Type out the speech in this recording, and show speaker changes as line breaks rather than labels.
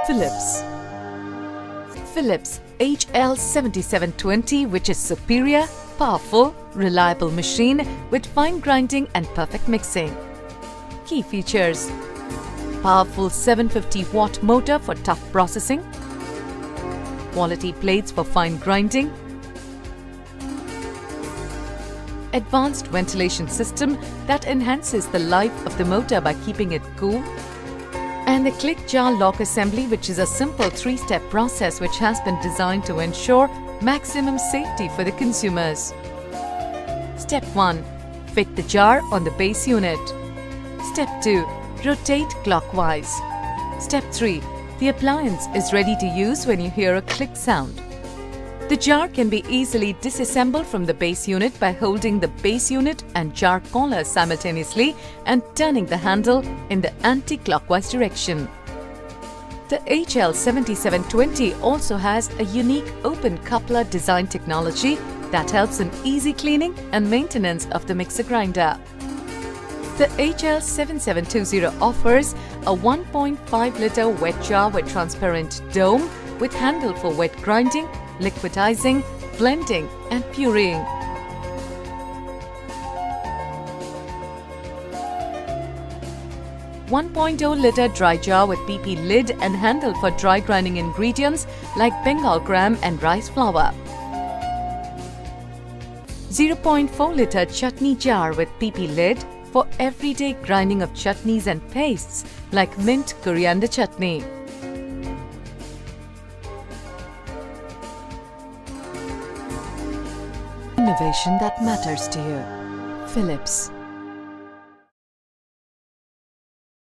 Philips. Philips HL7720, which is superior, powerful, reliable machine with fine grinding and perfect mixing. Key features: powerful 750-watt motor for tough processing, quality plates for fine grinding, advanced ventilation system that enhances the life of the motor by keeping it cool, and the click jar lock assembly, which is a simple 3-step process which has been designed to ensure maximum safety for the consumers. Step 1. Fit the jar on the base unit. Step 2. Rotate clockwise. Step 3. The appliance is ready to use when you hear a click sound. The jar can be easily disassembled from the base unit by holding the base unit and jar collar simultaneously and turning the handle in the anti-clockwise direction. The HL7720 also has a unique open coupler design technology that helps in easy cleaning and maintenance of the mixer grinder. The HL7720 offers a 1.5-liter wet jar with transparent dome with handle for wet grinding, liquidizing, blending and pureeing. A 1.0-liter dry jar with PP lid and handle for dry grinding ingredients like Bengal gram and rice flour. 0.4-liter chutney jar with PP lid for everyday grinding of chutneys and pastes like mint coriander chutney. Innovation that matters to you. Philips.